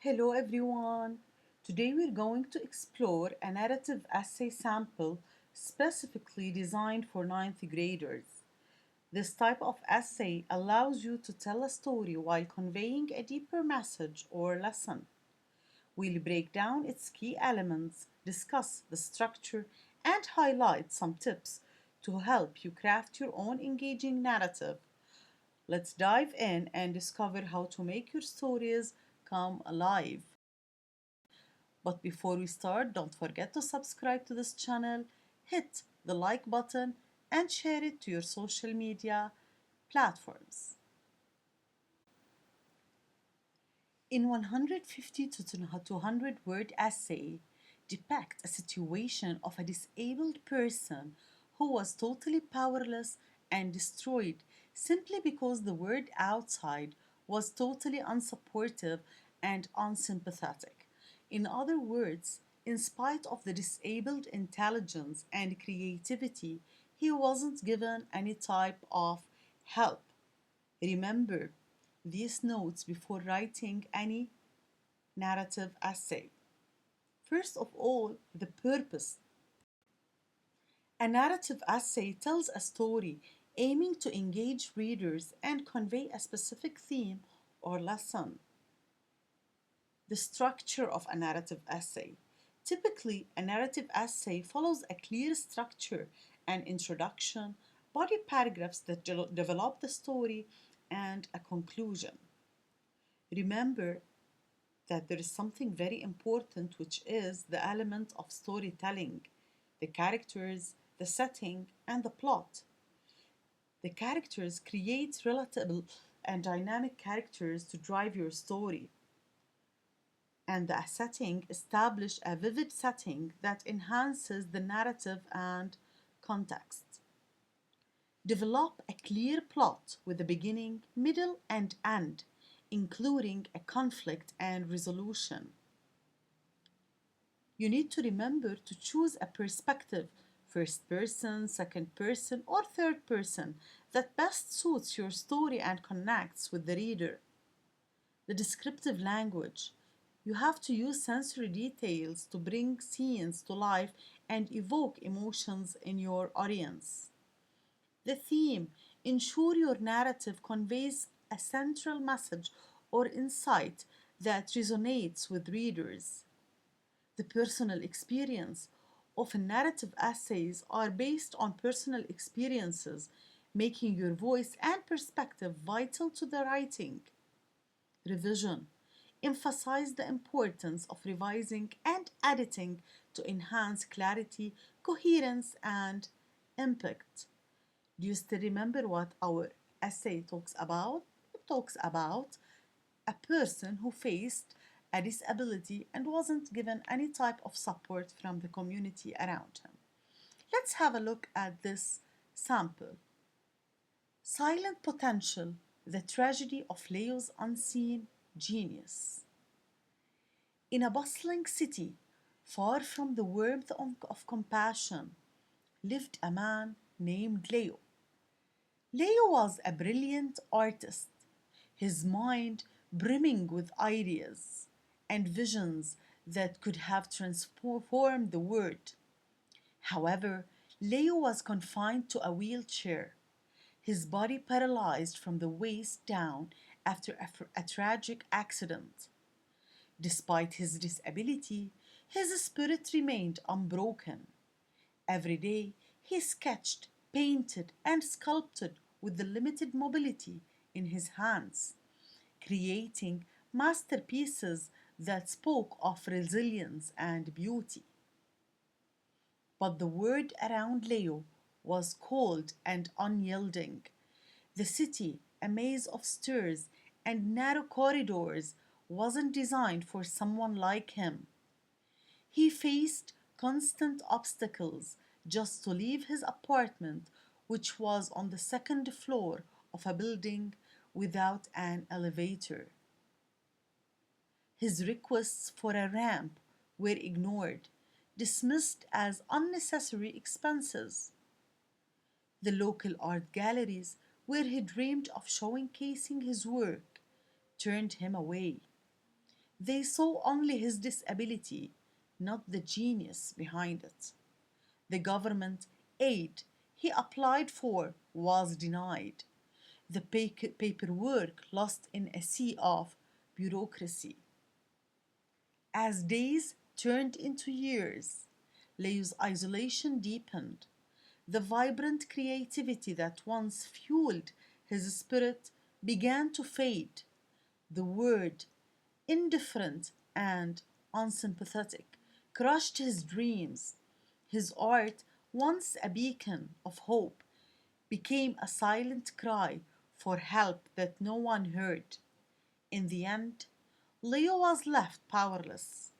Hello everyone. Today we're going to explore a narrative essay sample specifically designed for ninth graders. This type of essay allows you to tell a story while conveying a deeper message or lesson. We'll break down its key elements, discuss the structure, and highlight some tips to help you craft your own engaging narrative. Let's dive in and discover how to make your stories come alive. But before we start, don't forget to subscribe to this channel, hit the like button, and share it to your social media platforms. In 150 to 200 word essay, depict a situation of a disabled person who was totally powerless and destroyed simply because the world outside was totally unsupportive and unsympathetic. In other words, in spite of the disabled intelligence and creativity, he wasn't given any type of help. Remember these notes before writing any narrative essay. First of all, the purpose. A narrative essay tells a story aiming to engage readers and convey a specific theme or lesson. The structure of a narrative essay. Typically, a narrative essay follows a clear structure: an introduction, body paragraphs that develop the story, and a conclusion. Remember that there is something very important, which is the element of storytelling: the characters, the setting, and the plot. The characters create relatable and dynamic characters to drive your story, and the setting establish a vivid setting that enhances the narrative and context. Develop a clear plot with a beginning, middle, and end, including a conflict and resolution. You need to remember to choose a perspective: first person, second person, or third person that best suits your story and connects with the reader. The descriptive language. You have to use sensory details to bring scenes to life and evoke emotions in your audience. The theme. Ensure your narrative conveys a central message or insight that resonates with readers. The personal experience. Often narrative essays are based on personal experiences, making your voice and perspective vital to the writing. Revision. Emphasize the importance of revising and editing to enhance clarity, coherence, and impact. Do you still remember what our essay talks about? It talks about a person who faced a disability and wasn't given any type of support from the community around him. Let's have a look at this sample. Silent Potential: The Tragedy of Leo's Unseen Genius. In a bustling city, far from the warmth of compassion, lived a man named Leo. Leo was a brilliant artist, his mind brimming with ideas and visions that could have transformed the world. However, Leo was confined to a wheelchair, his body paralyzed from the waist down after a tragic accident. Despite his disability, his spirit remained unbroken. Every day he sketched, painted, and sculpted with the limited mobility in his hands, creating masterpieces that spoke of resilience and beauty. But the world around Leo was cold and unyielding. The city, a maze of stairs and narrow corridors, wasn't designed for someone like him. He faced constant obstacles just to leave his apartment, which was on the second floor of a building without an elevator. His requests for a ramp were ignored, dismissed as unnecessary expenses. The local art galleries, where he dreamed of showcasing his work, turned him away. They saw only his disability, not the genius behind it. The government aid he applied for was denied. The paperwork lost in a sea of bureaucracy. As days turned into years, Leo's isolation deepened. The vibrant creativity that once fueled his spirit began to fade. The word indifferent and unsympathetic crushed his dreams. His art, once a beacon of hope, became a silent cry for help that no one heard. In the end, Leo was left powerless,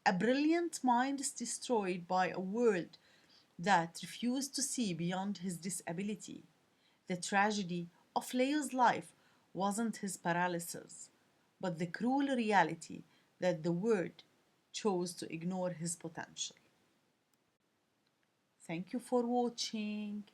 a brilliant mind destroyed by a world that refused to see beyond his disability. The tragedy of Leo's life wasn't his paralysis, but the cruel reality that the world chose to ignore his potential. Thank you for watching.